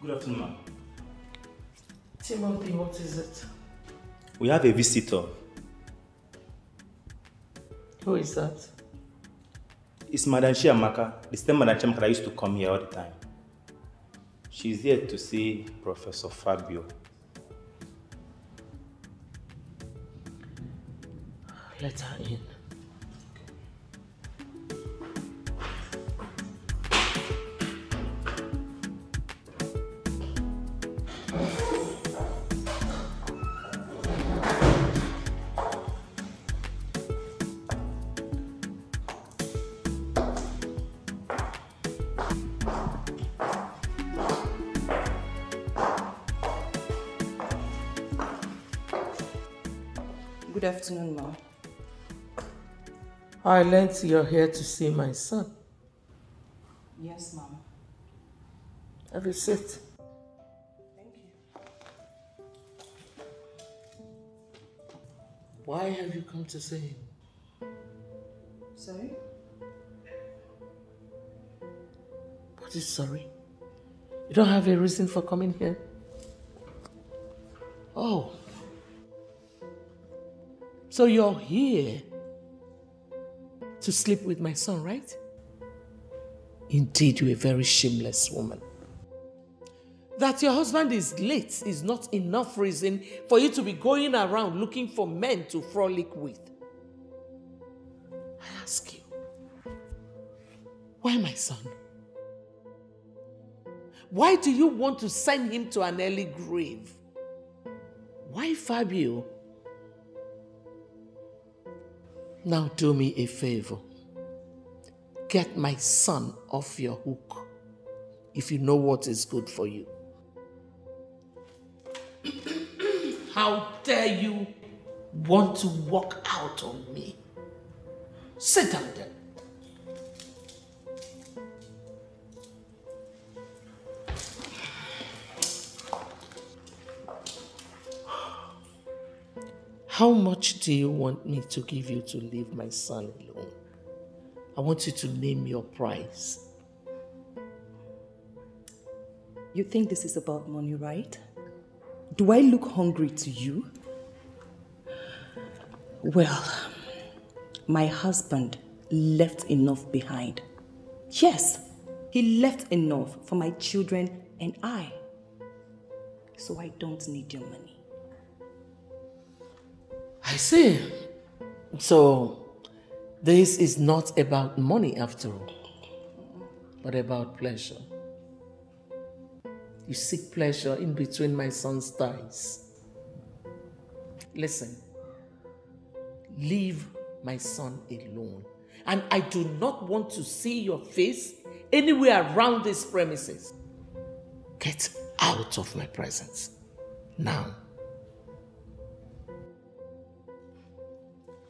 Good afternoon, ma'am. Timothy, what is it? We have a visitor. Who is that? It's Madam Chiamaka, the same Madam Chiamaka that used to come here all the time. She's here to see Professor Fabio. Let her in. Good afternoon, Mom. I learned you're here to see my son. Yes, Mom. Have a seat. Thank you. Why have you come to see him? Sorry? What is sorry? You don't have a reason for coming here? Oh. So you're here to sleep with my son, right? Indeed, you're a very shameless woman. That your husband is late is not enough reason for you to be going around looking for men to frolic with. I ask you, why my son? Why do you want to send him to an early grave? Why Fabio? Now do me a favor. Get my son off your hook if you know what is good for you. How dare you want to walk out on me? Sit down then. How much do you want me to give you to leave my son alone? I want you to name your price. You think this is about money, right? Do I look hungry to you? Well, my husband left enough behind. Yes, he left enough for my children and I. So I don't need your money. I see. So, this is not about money after all, but about pleasure. You seek pleasure in between my son's thighs. Listen, leave my son alone. And I do not want to see your face anywhere around these premises. Get out of my presence now.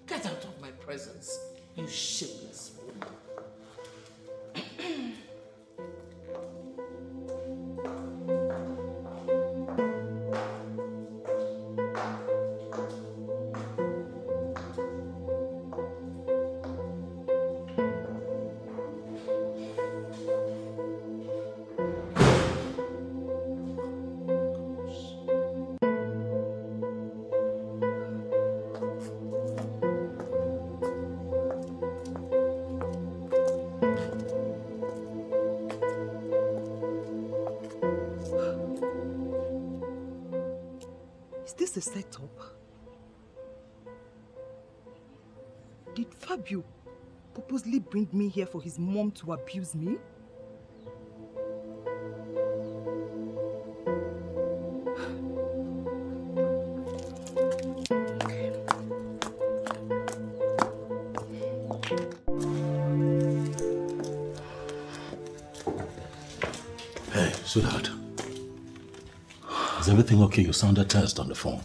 Get out of my presence, you shameless woman. A setup? Did Fabio purposely bring me here for his mom to abuse me? Hey, sweetheart. Is everything okay? You sounded tense on the phone.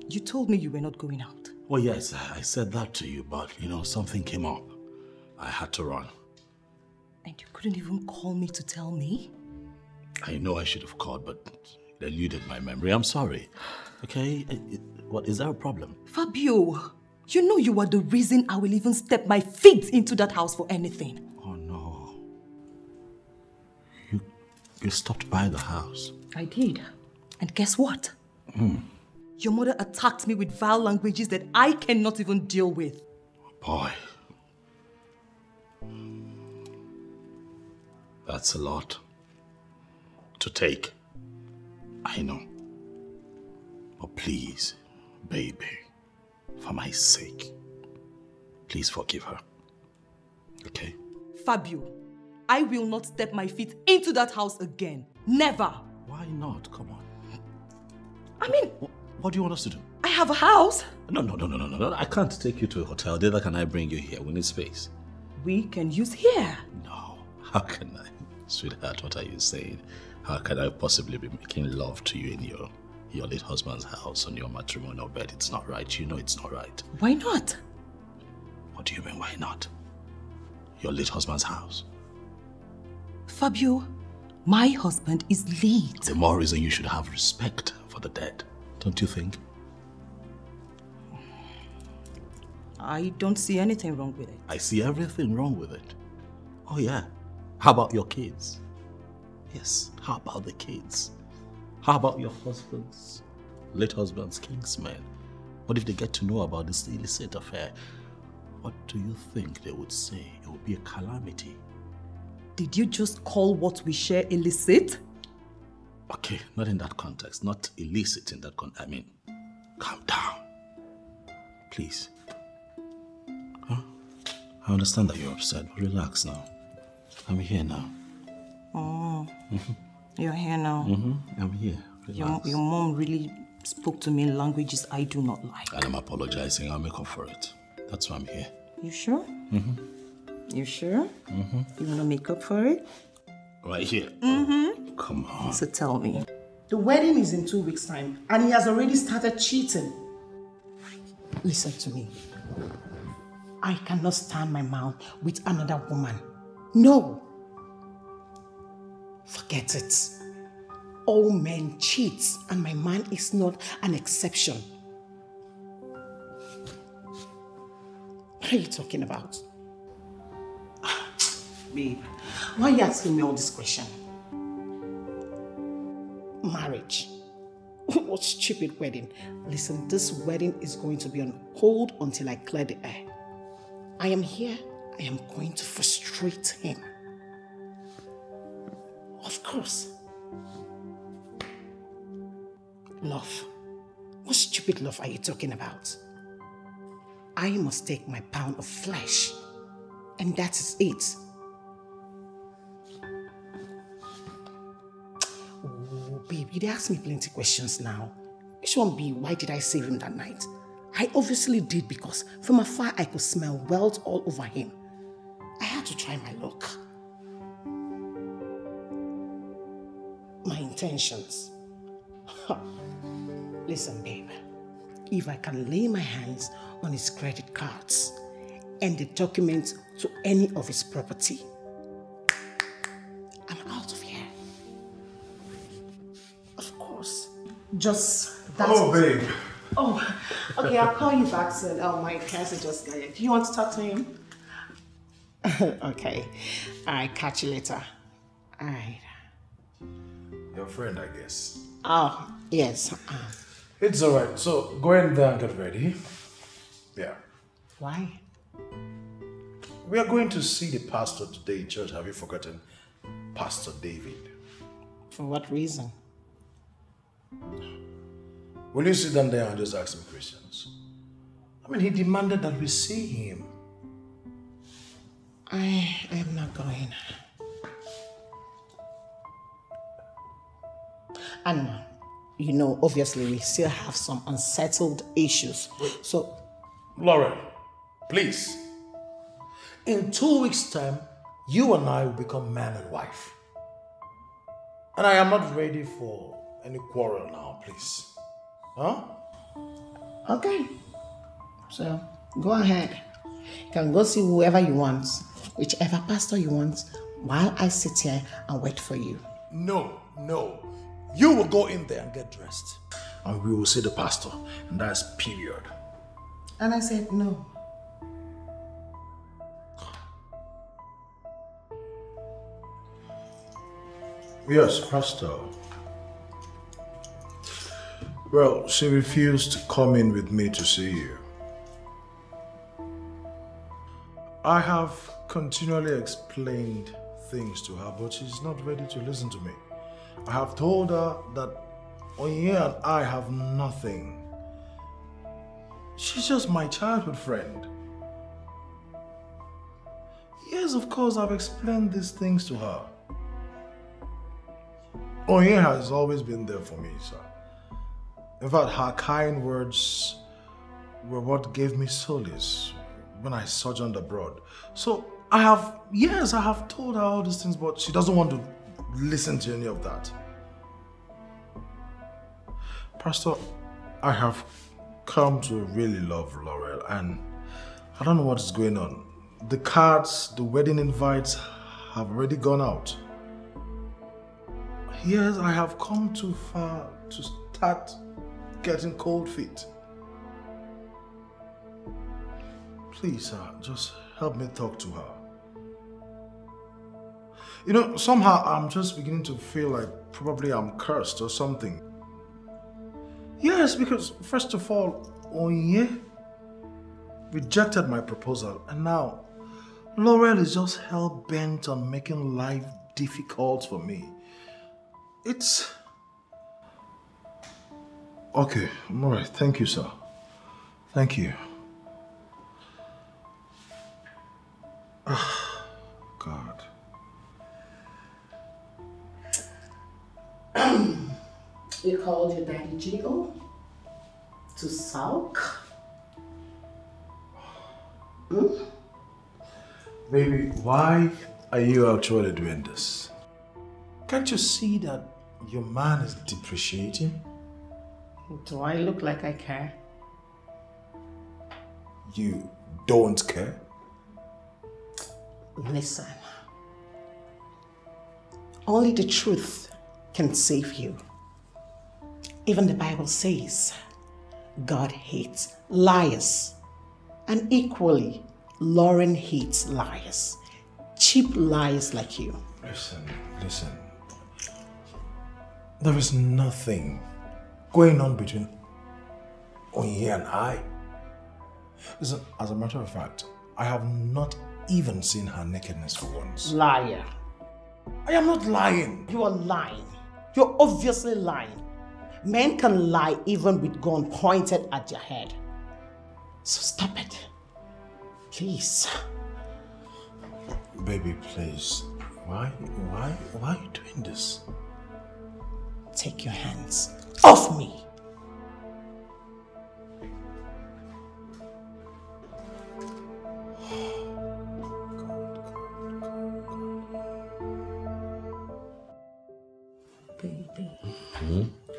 You told me you were not going out. Well, yes, I said that to you, but, something came up. I had to run. And you couldn't even call me to tell me? I know I should have called, but it eluded my memory. I'm sorry. Okay? What, is there a problem? Fabio, you know you are the reason I will even step my feet into that house for anything. Oh, no. You stopped by the house. I did. And guess what? Your mother attacked me with vile languages that I cannot even deal with. Boy. That's a lot to take. I know. But please, baby, for my sake, please forgive her. Okay? Fabio, I will not step my feet into that house again. Never. Why not? Come on. I mean... What do you want us to do? I have a house. No. I can't take you to a hotel. Neither can I bring you here. We need space. We can use here. No. How can I? Sweetheart, what are you saying? How can I possibly be making love to you in your late husband's house on your matrimonial bed? It's not right. You know it's not right. Why not? What do you mean, why not? Your late husband's house. Fabio, my husband is late. The more reason you should have respect for the dead. Don't you think? I don't see anything wrong with it. I see everything wrong with it. Oh yeah. How about your kids? Yes, how about the kids? How about your late husband's kingsmen? What if they get to know about this illicit affair? What do you think they would say? It would be a calamity. Did you just call what we share illicit? Okay, not in that context. Not illicit in that context. I mean, calm down. Please. Huh? I understand that you're upset, but relax now. I'm here now. Oh, you're here now. I'm here. Relax. Your mom really spoke to me in languages I do not like. And I'm apologizing. I'll make up for it. That's why I'm here. You sure? You sure? You want to make up for it? Right here. Come on. So tell me. The wedding is in 2 weeks' time, and he has already started cheating. Listen to me. I cannot stand my mouth with another woman. No. Forget it. All men cheat, and my man is not an exception. What are you talking about? Babe, why are you asking me all this question? Marriage. What stupid wedding? Listen, this wedding is going to be on hold until I clear the air. I am here. I am going to frustrate him. Of course. Love. What stupid love are you talking about? I must take my pound of flesh. And that is it. Oh, babe, you'd ask me plenty questions now. Which one be, why did I save him that night? I obviously did because from afar I could smell wealth all over him. I had to try my luck. My intentions. Listen, babe. If I can lay my hands on his credit cards and the documents to any of his property, I'm out of here. Of course. Just that. Oh, babe. Oh, okay, I'll call you back soon. Oh, my cousin just got here. Do you want to talk to him? Okay. All right, catch you later. All right. Your friend, I guess. Oh, yes. It's all right. So go in there and get ready. Yeah. Why? We are going to see the pastor today in church. Have you forgotten Pastor David? For what reason? Will you sit down there and just ask him questions? I mean, he demanded that we see him. I am not going. And you know, obviously we still have some unsettled issues. So, Lauren, please. In 2 weeks' time, you and I will become man and wife. And I am not ready for any quarrel now, please. Huh? okay. So, go ahead. You can go see whoever you want, whichever pastor you want, while I sit here and wait for you. No. You will go in there and get dressed. And we will see the pastor. And that's period. And I said no. Yes, Pastor. Well, she refused to come in with me to see you. I have continually explained things to her, but she's not ready to listen to me. I have told her that Onye and I have nothing. She's just my childhood friend. Yes, of course, I've explained these things to her. Onye has always been there for me, sir. In fact, her kind words were what gave me solace when I sojourned abroad. So I have told her all these things, but she doesn't want to listen to any of that. Pastor, I have come to really love Laurel, and I don't know what is going on. The cards, the wedding invites have already gone out. Yes, I have come too far to start getting cold feet. Please, sir, just help me talk to her. You know, somehow I'm just beginning to feel like probably I'm cursed or something. Yes, because first of all, Onye rejected my proposal, and now Laurel is just hell-bent on making life difficult for me. It's... Okay, I'm alright. Thank you, sir. Thank you. God. You called your daddy Jiggle to sulk? Baby, why are you actually doing this? Can't you see that your man is depreciating? Do I look like I care? You don't care? Listen. Only the truth can save you. Even the Bible says God hates liars. And equally, Lauren hates liars. Cheap liars like you. Listen. There is nothing going on between Onye and I. Listen, as a matter of fact, I have not even seen her nakedness for once. Liar. I am not lying. You are lying. You're obviously lying. Men can lie even with gun pointed at your head. So stop it. Please. Baby, please. Why are you doing this? Take your hands off me. Baby.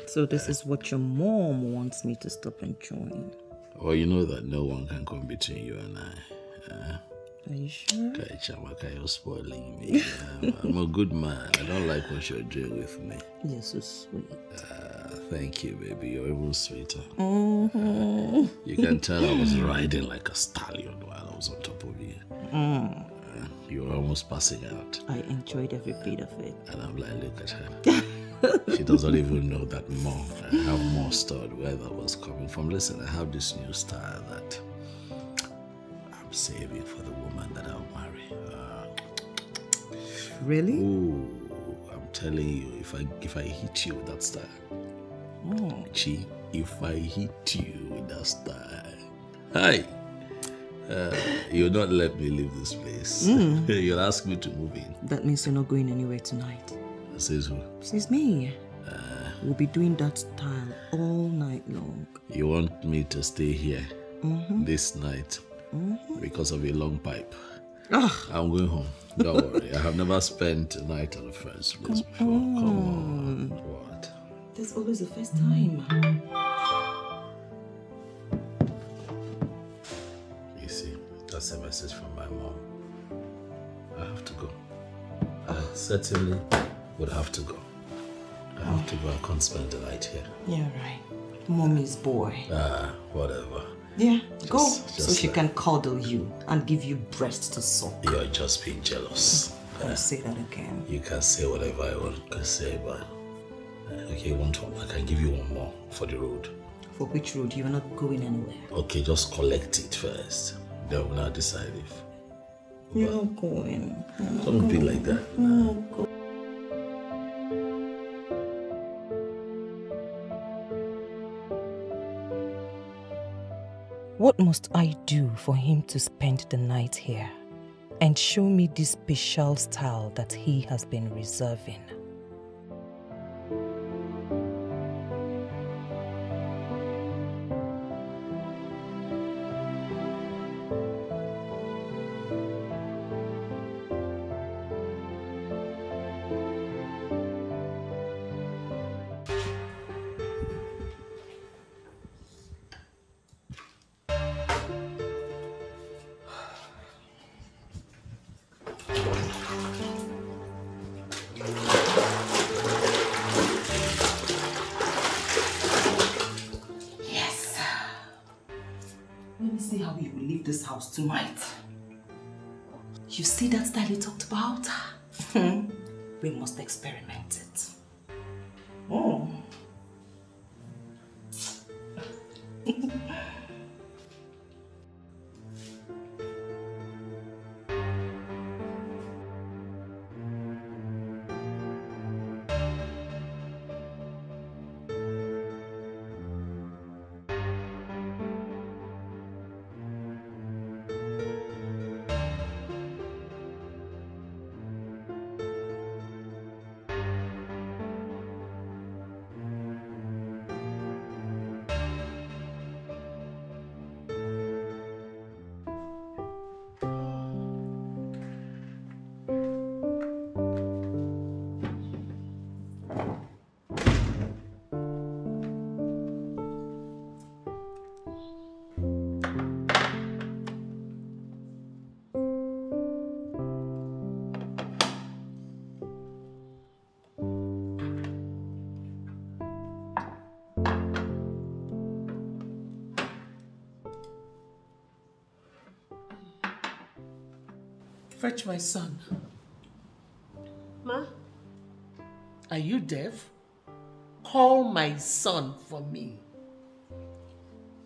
So this is what your mom wants me to stop enjoying. Well, you know that no one can come between you and I. Are you sure? Chamaka, you're spoiling me. I'm a good man. I don't like what you're doing with me. You're so sweet. Thank you, baby. You're even sweeter. Mm-hmm. You can tell I was riding like a stallion while I was on top of you. You were almost passing out. I enjoyed every bit of it. And I'm like, look at her. She doesn't even know that more. I have more stored where that was coming from. Listen, I have this new style that I'm saving for the woman that I'll marry. Really? Ooh, I'm telling you, if I hit you with that style, Chi, if I hit you with that style, hi, you'll not let me leave this place. You'll ask me to move in. That means you're not going anywhere tonight. Says who? Says me. We'll be doing that style all night long. You want me to stay here this night because of a long pipe? I'm going home. Don't worry. I have never spent a night at the first place before. Come on. What? There's always the first time. You see, that's a message from my mom. I have to go. I certainly would have to go. I have to go. I can't spend the night here. Yeah, right. Mommy's boy. Whatever. Yeah, go. So she can cuddle you and give you breast to suck. You're just being jealous. Don't say that again. You can say whatever I want to say, but... Okay, one time. I can give you one more for the road. For which road? You are not going anywhere. Okay, just collect it first. Then we'll now decide if... You're not going. Don't be like that. No, go. What must I do for him to spend the night here and show me this special style that he has been reserving? Tonight. You see that style you talked about? We must experiment it. Oh. Fetch my son. Ma? Are you deaf? Call my son for me.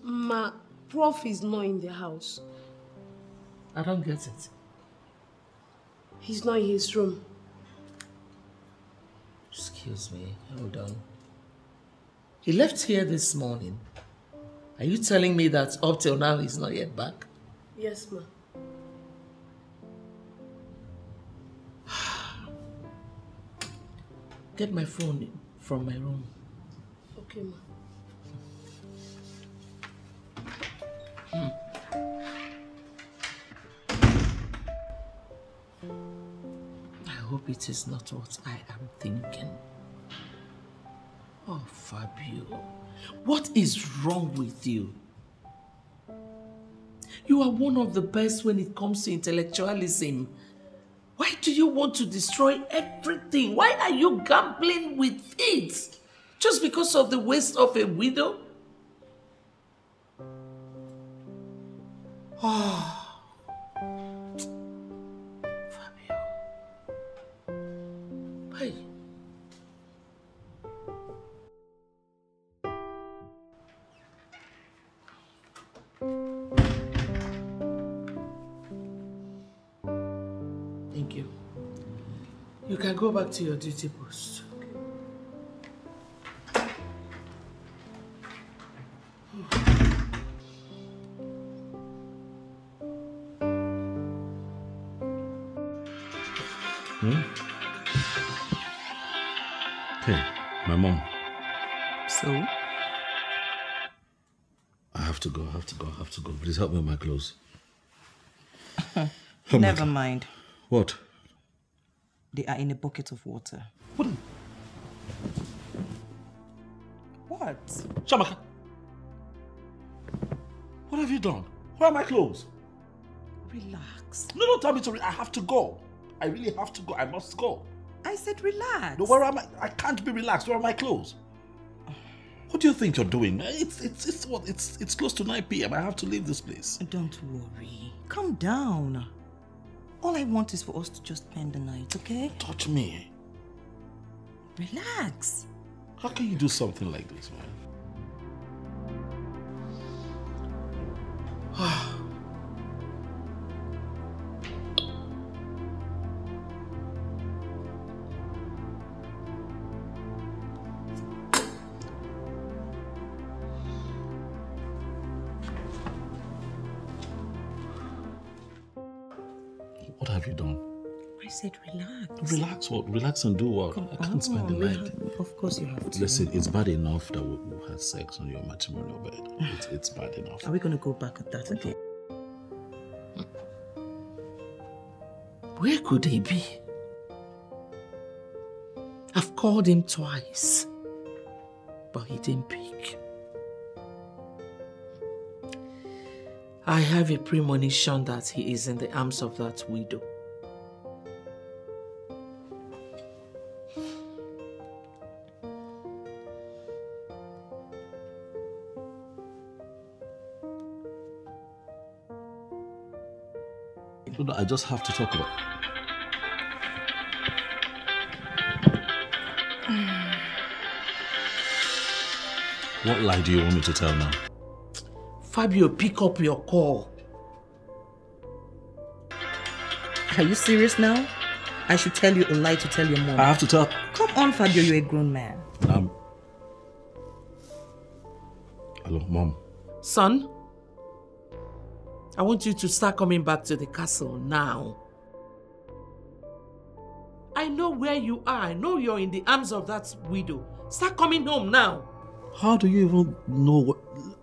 Ma, Prof is not in the house. I don't get it. He's not in his room. Excuse me, hold on. He left here this morning. Are you telling me that up till now he's not yet back? Yes, ma. Get my phone from my room. Okay, ma. I hope it is not what I am thinking. Oh, Fabio, what is wrong with you? You are one of the best when it comes to intellectualism. Why do you want to destroy everything? Why are you gambling with it? Just because of the waste of a widow? Oh. Fabio. Hey. Thank you. You can go back to your duty post. Hey, my mom. So? I have to go. Please help me with my clothes. Never mind. What? They are in a bucket of water. What? Shamaka! What have you done? Where are my clothes? Relax. No, don't tell me to. I have to go. I really have to go. I must go. I said relax. No, where am I? I can't be relaxed. Where are my clothes? What do you think you're doing? It's close to 9 p.m. I have to leave this place. Don't worry. Calm down. All I want is for us to just spend the night, okay? Touch me. Relax. How can you do something like this, man? What have you done? I said relax. Relax what? Relax and do what? I can't spend the night. Of course you have to. Listen, it's bad enough that we had sex on your matrimonial bed. It's bad enough. Are we going to go back at that again? Where could he be? I've called him twice, but he didn't pick. I have a premonition that he is in the arms of that widow. I just have to talk about. What lie do you want me to tell now? Fabio, pick up your call. Are you serious now? I should tell you a lie to tell your mom. I have to tell. Come on, Fabio, you're a grown man. Hello, Mom. Son, I want you to start coming back to the castle now. I know where you are. I know you're in the arms of that widow. Start coming home now. How do you even know what...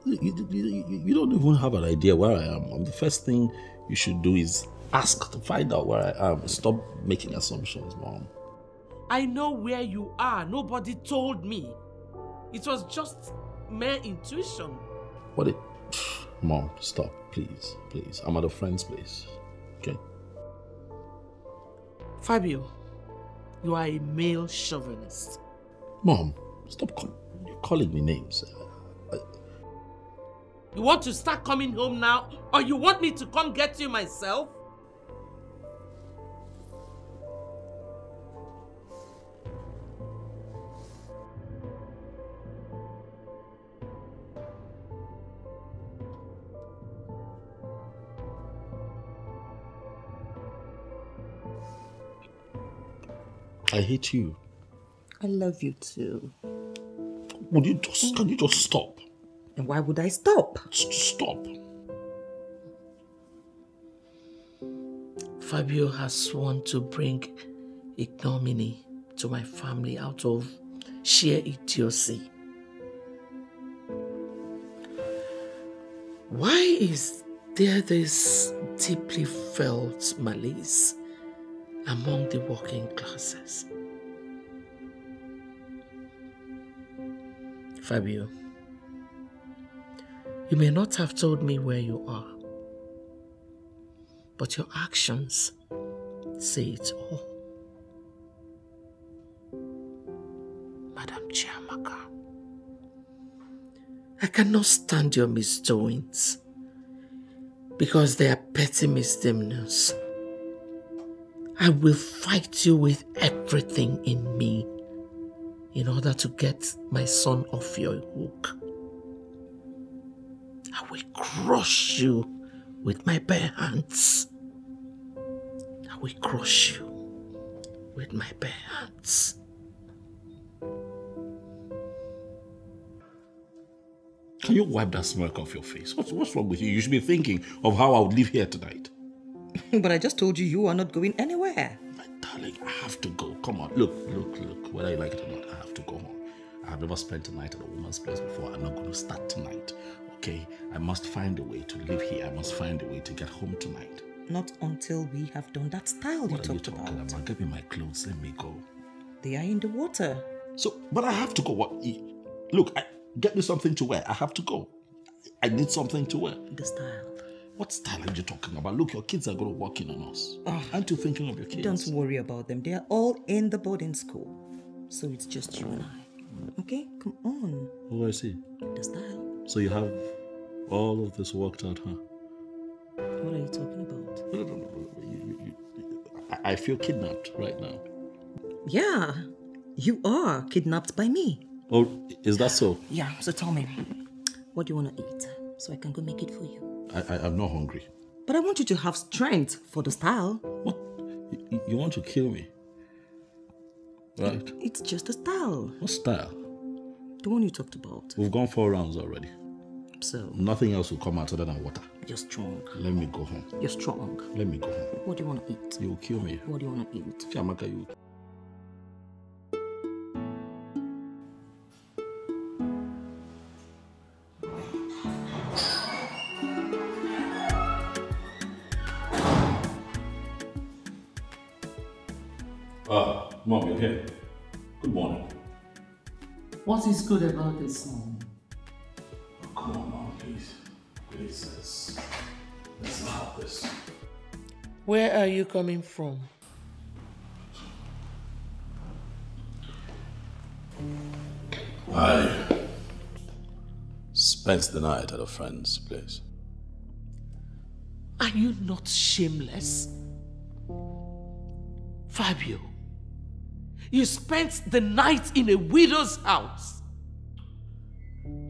You don't even have an idea where I am. The first thing you should do is ask to find out where I am. Stop making assumptions, Mom. I know where you are. Nobody told me. It was just mere intuition. Mom, stop, please, please. I'm at a friend's place, okay? Fabio, you are a male chauvinist. Mom, stop calling me names. You want to start coming home now, or you want me to come get you myself? I hate you. I love you too. Can you just stop? And why would I stop? Stop. Fabio has sworn to bring ignominy to my family out of sheer idiocy. Why is there this deeply felt malaise among the working classes? Fabio, you may not have told me where you are, but your actions say it all. Madam Chiamaka, I cannot stand your misdoings because they are petty misdemeanors. I will fight you with everything in me in order to get my son off your hook. I will crush you with my bare hands. I will crush you with my bare hands. Can you wipe that smirk off your face? What's wrong with you? You should be thinking of how I would live here tonight. But I just told you you are not going anywhere. My darling, I have to go. Come on. Look. Whether you like it or not, I have to go home. I have never spent a night at a woman's place before. I'm not going to start tonight. Okay? I must find a way to live here. I must find a way to get home tonight. Not until we have done that style you talked about. What are you talking about? Give me my clothes. Let me go. They are in the water. But I have to go. What? Look, get me something to wear. I have to go. I need something to wear. The style. What style are you talking about? Look, your kids are going to walk in on us. Aren't you thinking of your kids? Don't worry about them. They are all in the boarding school. So it's just you and I. Okay? Come on. Oh, I see. The style. So you have all of this worked out, huh? What are you talking about? No. I feel kidnapped right now. Yeah, you are kidnapped by me. Oh, is that so? Yeah, so tell me, what do you want to eat so I can go make it for you? I'm not hungry. But I want you to have strength for the style. What? You want to kill me? Right? It's just a style. What style? The one you talked about. We've gone 4 rounds already. So? Nothing else will come out other than water. You're strong. Let me go home. You're strong. Let me go home. What do you want to eat? You'll kill me. What do you want to eat? Chiamaka, you. Mom, you're here. Good morning. What is good about this morning? Oh, come on, Mom, please. Please, let's not have this. Where are you coming from? I spent the night at a friend's place. Are you not shameless? Fabio, you spent the night in a widow's house.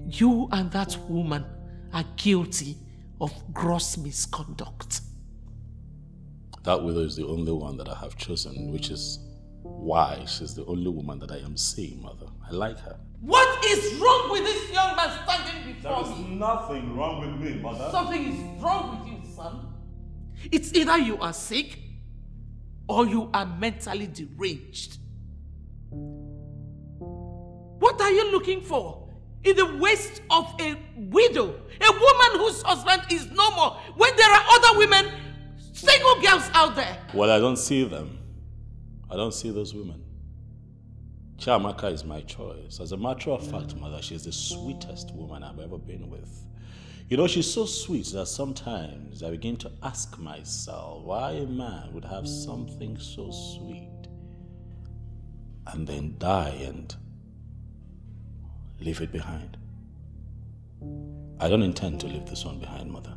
You and that woman are guilty of gross misconduct. That widow is the only one that I have chosen, which is why she's the only woman that I am seeing, Mother. I like her. What is wrong with this young man standing before me? There is nothing wrong with me, Mother. Something is wrong with you, son. It's either you are sick or you are mentally deranged. What are you looking for in the waist of a widow, a woman whose husband is no more, when there are other women, single girls out there? Well, I don't see them. I don't see those women. Chiamaka is my choice. As a matter of fact, Mother, she's the sweetest woman I've ever been with. You know, she's so sweet that sometimes I begin to ask myself why a man would have something so sweet and then die and leave it behind. I don't intend to leave this one behind, Mother.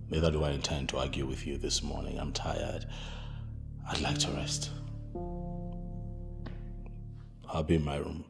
Neither do I intend to argue with you this morning. I'm tired. I'd like to rest. I'll be in my room.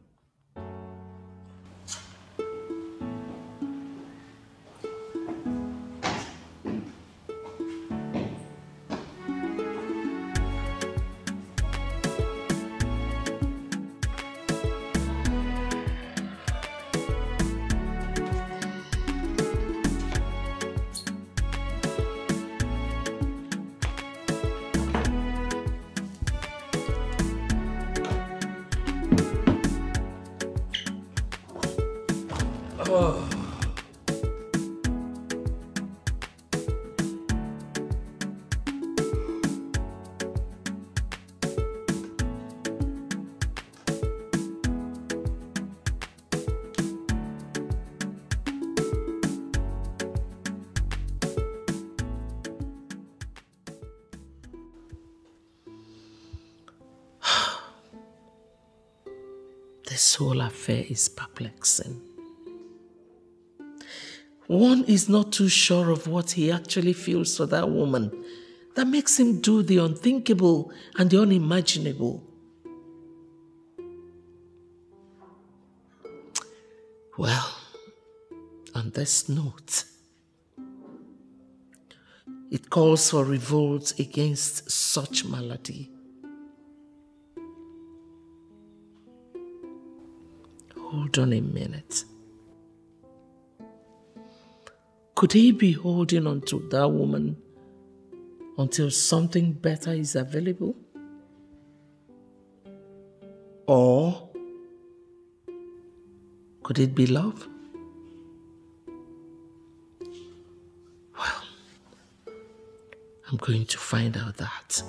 This whole affair is perplexing. One is not too sure of what he actually feels for that woman that makes him do the unthinkable and the unimaginable. Well, on this note, it calls for revolt against such malady. Hold on a minute. Could he be holding on to that woman until something better is available? Or could it be love? Well, I'm going to find out that.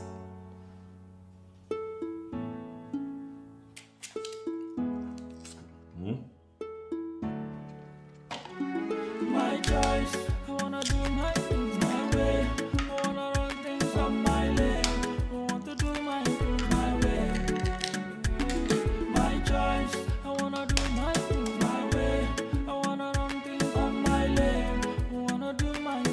My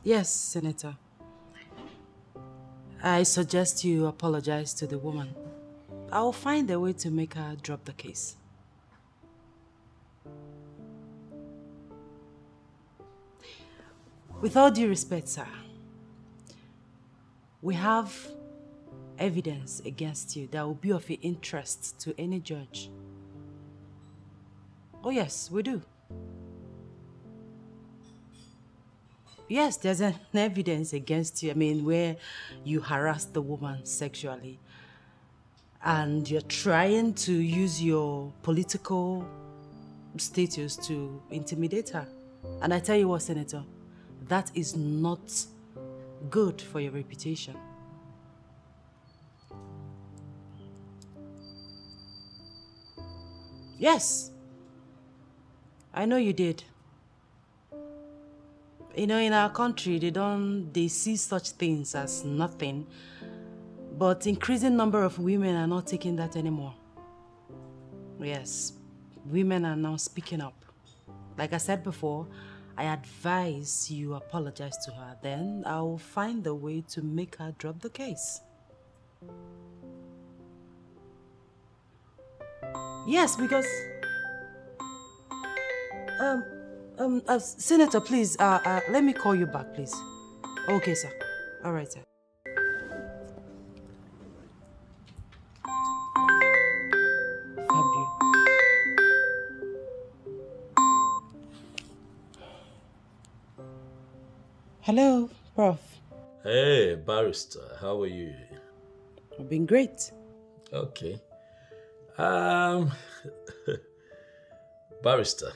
Yes, Senator. I suggest you apologize to the woman. I'll find a way to make her drop the case. With all due respect, sir, we have evidence against you that will be of interest to any judge. Oh yes, we do. Yes, there's an evidence against you. I mean, where you harassed the woman sexually. And you're trying to use your political status to intimidate her. And I tell you what, Senator, that is not good for your reputation. Yes, I know you did. You know, in our country, they see such things as nothing, but increasing number of women are not taking that anymore. Yes, women are now speaking up. Like I said before, I advise you apologize to her, then I will find a way to make her drop the case. Yes, because Senator, please, let me call you back, please. Okay, sir. All right, sir. Fabio. Hello, Prof. Hey, barrister, how are you? I've been great. Okay. Barrister,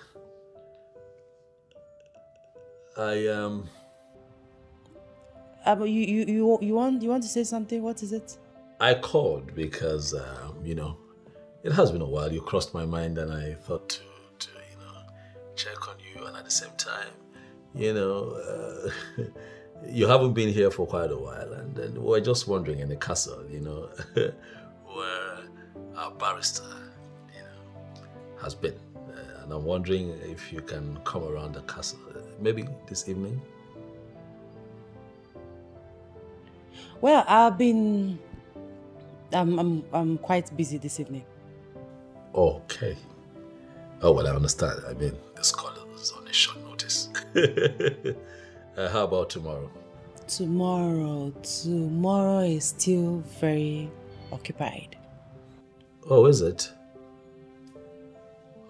You want to say something? What is it? I called because it has been a while. You crossed my mind, and I thought to check on you, and at the same time, you haven't been here for quite a while, and then we're just wondering in the castle, where our barrister, has been. And I'm wondering if you can come around the castle, maybe this evening. Well, I'm quite busy this evening. Okay. Oh, well, I understand. I mean, the scholar is on a short notice. How about tomorrow? Tomorrow is still very occupied. Oh, is it?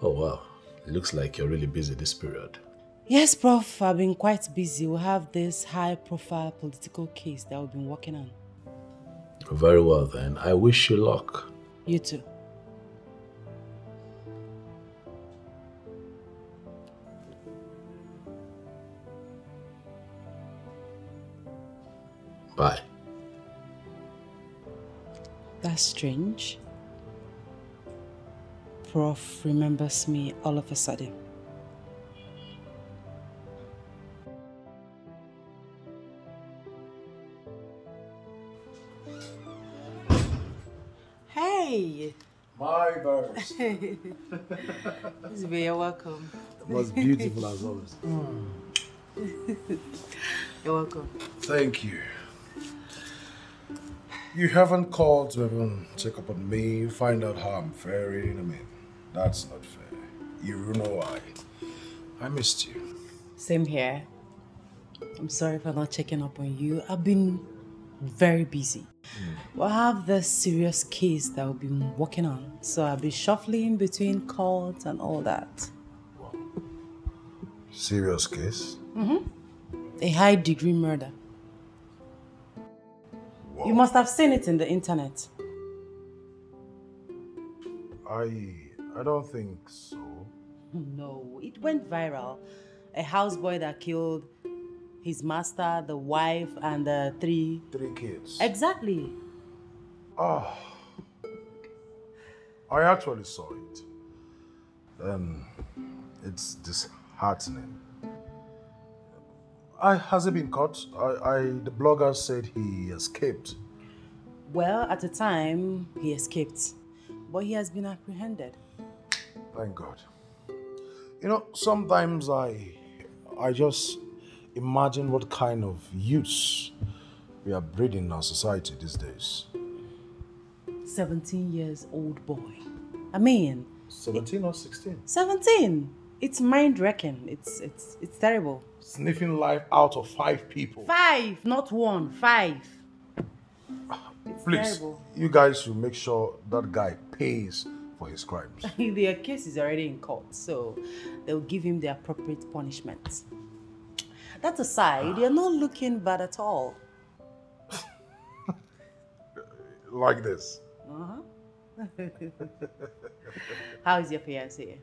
Oh, wow. It looks like you're really busy this period. Yes, Prof. I've been quite busy. We have this high-profile political case that we've been working on. Very well, then. I wish you luck. You too. Bye. That's strange. Prof remembers me all of a sudden. Hey! My birds. You're welcome. Most beautiful as always. You're welcome. Thank you. You haven't called to even check up on me, find out how I'm faring. I mean, that's not fair. You know why. I missed you. Same here. I'm sorry for not checking up on you. I've been very busy. We'll have this serious case that we've been working on, so I'll be shuffling between calls and all that. Serious case? A high-degree murder. Whoa. You must have seen it in the internet. I don't think so. No, it went viral. A houseboy that killed his master, the wife, and the three kids. Exactly. Oh, I actually saw it. It's disheartening. Has he been caught? The blogger said he escaped. Well, at the time, he escaped. But he has been apprehended. Thank God. Sometimes I just imagine what kind of youths we are breeding in our society these days. 17 years old boy. I mean... 17 or 16? 17! It's mind-wrecking. It's terrible. Sniffing life out of 5 people. 5, not 1. 5. It's Please, terrible. you guys should make sure that guy pays for his crimes. Their case is already in court, so they'll give him the appropriate punishment. That aside, you're not looking bad at all. Like this. How is your fiancé?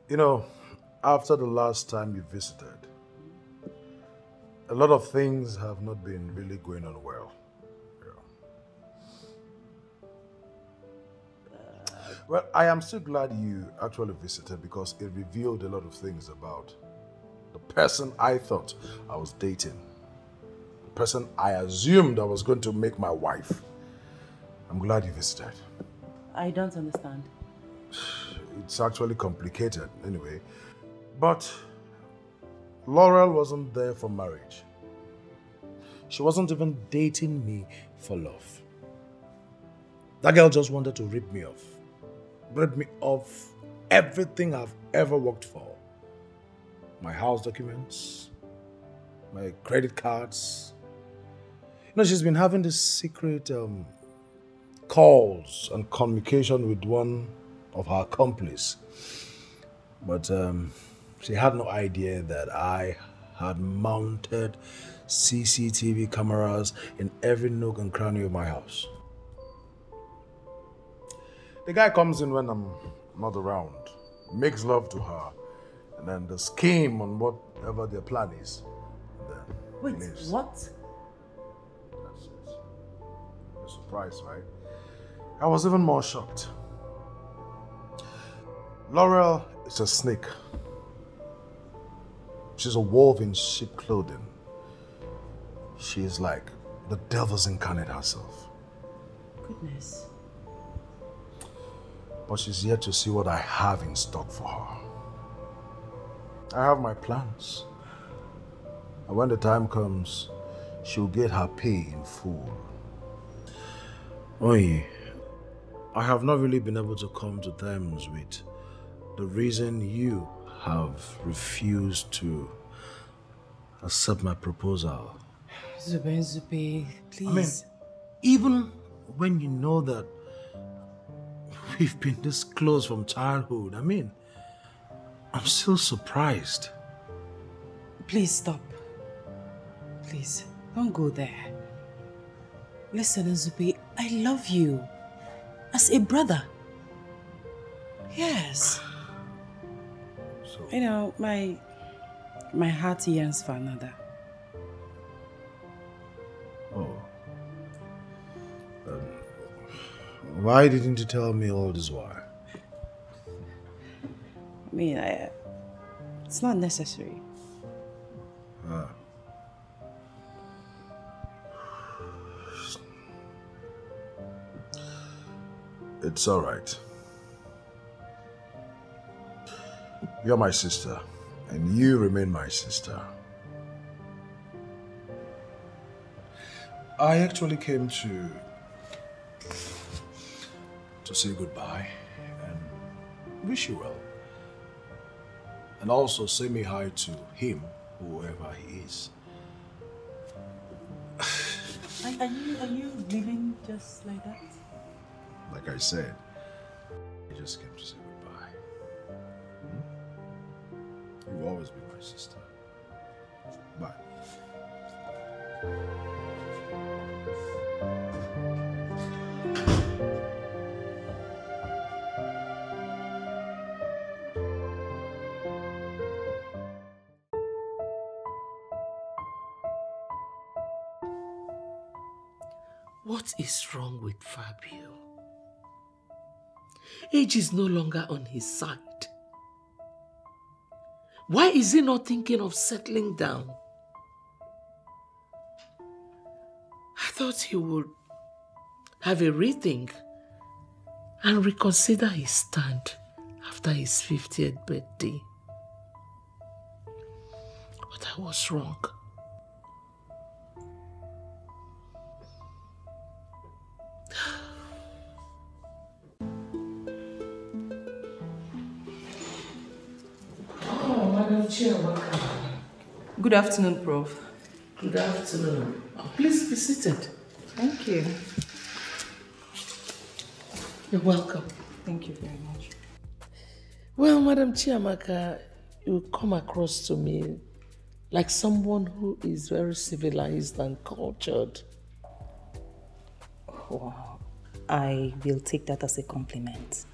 You know, after the last time you visited, a lot of things have not been really going on well. Well, I am still glad you actually visited because it revealed a lot of things about the person I thought I was dating. The person I assumed I was going to make my wife. I'm glad you visited. I don't understand. It's actually complicated anyway. But Laurel wasn't there for marriage. She wasn't even dating me for love. That girl just wanted to rip me off. Rip me off everything I've ever worked for. My house documents, my credit cards. You know, she's been having this secret calls and communication with one of her accomplices. But she had no idea that I had mounted CCTV cameras in every nook and cranny of my house. The guy comes in when I'm not around, makes love to her, and then the scheme on whatever their plan is. Wait, leaves. what? That's it. You're surprised, right? I was even more shocked. Laurel is a snake. She's a wolf in sheep clothing. She is like the devil's incarnate herself. Goodness. But she's yet to see what I have in stock for her. I have my plans. And when the time comes, she'll get her pay in full. Oye, I have not really been able to come to terms with the reason you have refused to accept my proposal. Zube, please. I mean, even when you know that we've been this close from childhood, I'm still surprised. Please stop. Please, don't go there. Listen, Zube, I love you. As a brother. Yes. So, You know, my heart yearns for another. oh. Why didn't you tell me all this while? I mean, it's not necessary. It's all right. You're my sister, and you remain my sister. I actually came to say goodbye and wish you well. And also say me hi to him, whoever he is. Are you leaving just like that? Like I said, I just came to say goodbye. You will always be my sister. Bye. What is wrong with Fabio? Age is no longer on his side. Why is he not thinking of settling down? I thought he would have a rethink and reconsider his stand after after his 50th birthday. But I was wrong. Oh, Madam Chair, welcome. Good afternoon, Prof. Good afternoon. Oh, please be seated. Thank you. You're welcome. Thank you very much. Well, Madam Chiamaka, you come across to me like someone who is very civilized and cultured. Wow. I will take that as a compliment.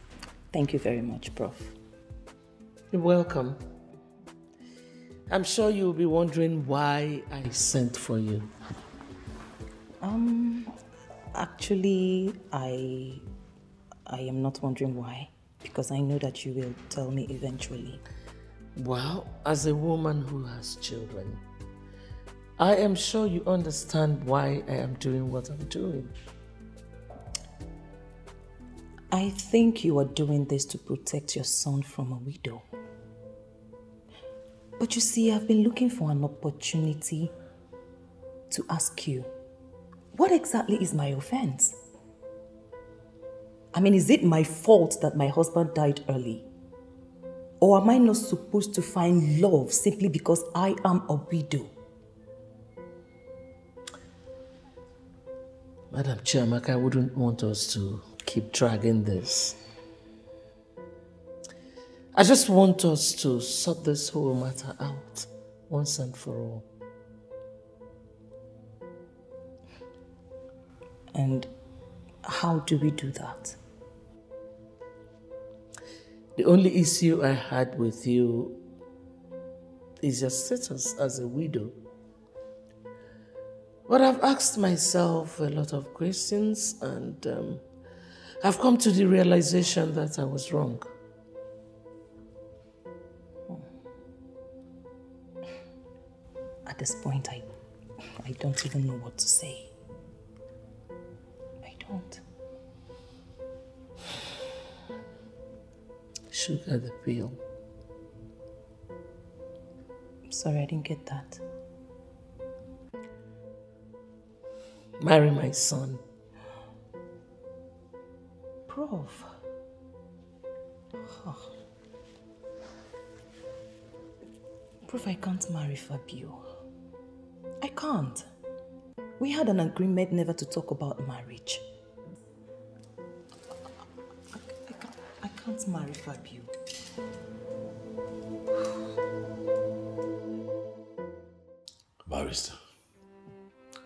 Thank you very much, Prof. You're welcome. I'm sure you'll be wondering why I sent for you. Actually, I am not wondering why, because I know that you will tell me eventually. Well, as a woman who has children, I am sure you understand why I am doing what I'm doing. I think you are doing this to protect your son from a widow. But you see, I've been looking for an opportunity to ask you, what exactly is my offense? I mean, is it my fault that my husband died early? Or am I not supposed to find love simply because I am a widow? Madam Chiamaka, I wouldn't want us to keep dragging this. I just want us to sort this whole matter out once and for all. And how do we do that? The only issue I had with you is your status as a widow. But I've asked myself a lot of questions and I've come to the realization that I was wrong. At this point, I don't even know what to say. I don't. Sugar the pill. Sorry, I didn't get that. Marry my son. Prof. Oh. Prof, I can't marry Fabio. I can't. We had an agreement never to talk about marriage. I can't marry Fabio. Barrister,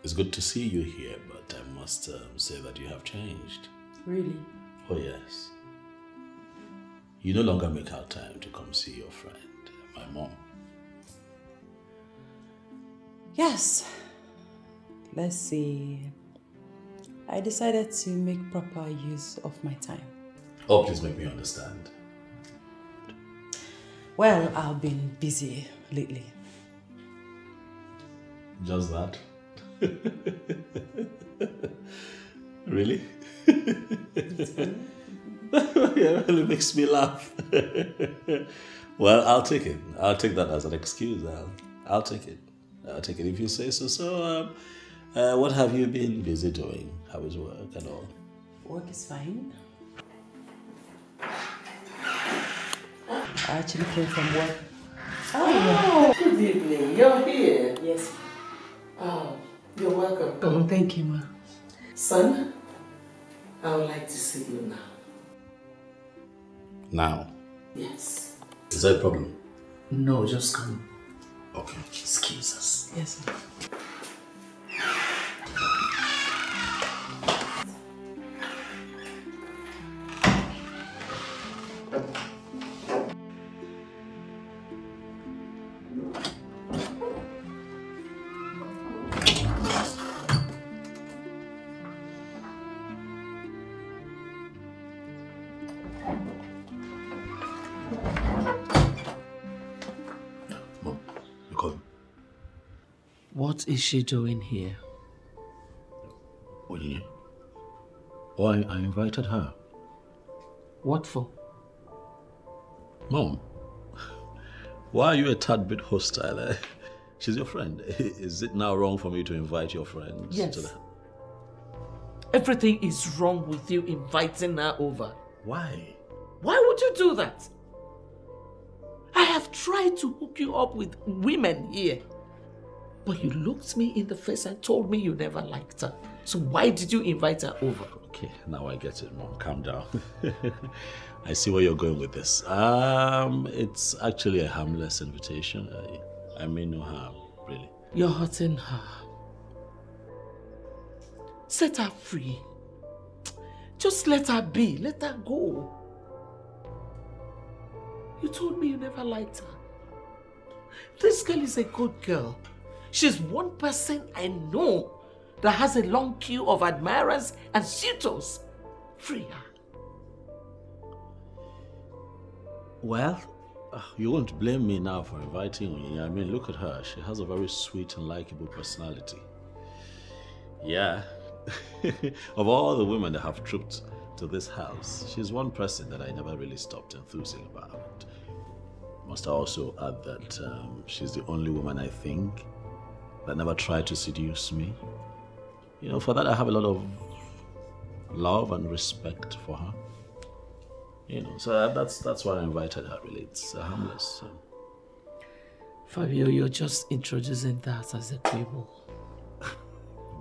it's good to see you here, but I must say that you have changed. Really? Oh yes. You no longer make out time to come see your friend, my mom. Yes. Let's see. I decided to make proper use of my time. Oh, please make me understand. Well, I've been busy lately. Just that? Really? Yeah, well, it makes me laugh. Well, I'll take it. I'll take that as an excuse. I'll take it. I'll take it if you say so. So, what have you been busy doing? How is work and all? Work is fine. I actually came from work. Oh, good evening. You're here. Yes. Oh, you're welcome. Oh, thank you, ma. Son, I would like to see you now. Now? Yes. Is that a problem? No, just come. Okay. Excuse us. Yes, sir. What is she doing here? What do you mean? Oh, I invited her. What for? Mom, why are you a tad bit hostile? She's your friend. Is it now wrong for me to invite your friends? Yes. To the... Everything is wrong with you inviting her over. Why? Why would you do that? I have tried to hook you up with women here. But you looked me in the face and told me you never liked her. So why did you invite her over? Okay, now I get it, Mom. Calm down. I see where you're going with this. It's actually a harmless invitation. I mean no harm, really. You're hurting her. Set her free. Just let her be. Let her go. You told me you never liked her. This girl is a good girl. She's one person I know that has a long queue of admirers and suitors. Free her. Well, you won't blame me now for inviting me. I mean, look at her. She has a very sweet and likable personality. Yeah. Of all the women that have trooped to this house, she's one person that I never really stopped enthusing about. Must I also add that she's the only woman I think that never tried to seduce me. You know, for that I have a lot of love and respect for her. You know, so that's why I invited her, really. It's harmless. Fabio, you're just introducing that as a quibble.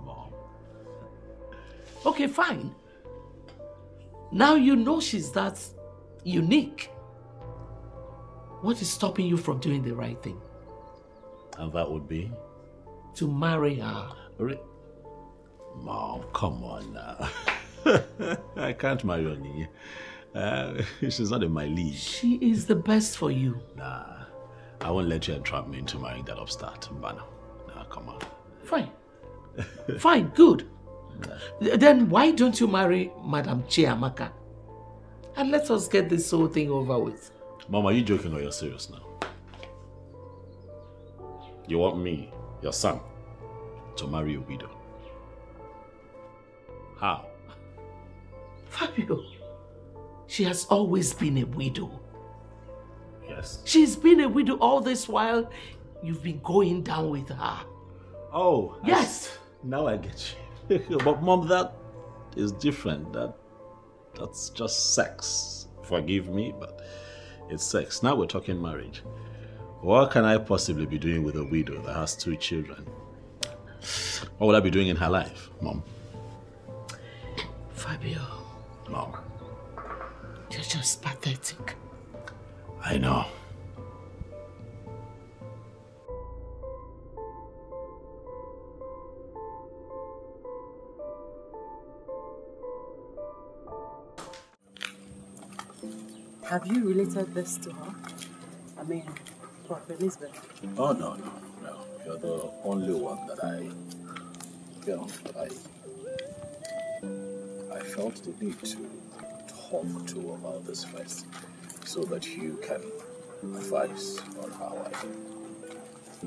Mom. Okay, fine. Now you know she's that unique. What is stopping you from doing the right thing? And that would be? To marry her. Mom, come on now. I can't marry Oni. She's not in my league. She is the best for you. Nah, I won't let you entrap me into marrying that upstart. Nah, come on. Fine. Fine, good. Nah. Then why don't you marry Madam Chiamaka? And let us get this whole thing over with. Mom, are you joking or you're serious now? You want me, your son, to marry a widow? How? Fabio, she has always been a widow. Yes. She's been a widow all this while you've been going down with her. Oh. Yes. Now I get you. But Mom, that is different. That's just sex. Forgive me, but it's sex. Now we're talking marriage. What can I possibly be doing with a widow that has 2 children? What would I be doing in her life, Mom? Fabio. Mom. You're just pathetic. I know. Have you related this to her? I mean, Prof. Elizabeth? Oh, no. You're the only one that I felt the need to talk to about this first, so that you can advise on how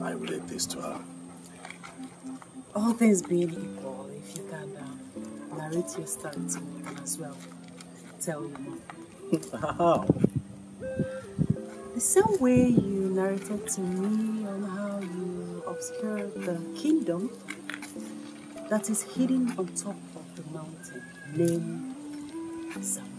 I relate this to her. All things being equal, if you can narrate your story to me as well, tell you more. How? The same way you narrated to me on how you obscured the kingdom that is hidden on top of the mountain named Zamuro.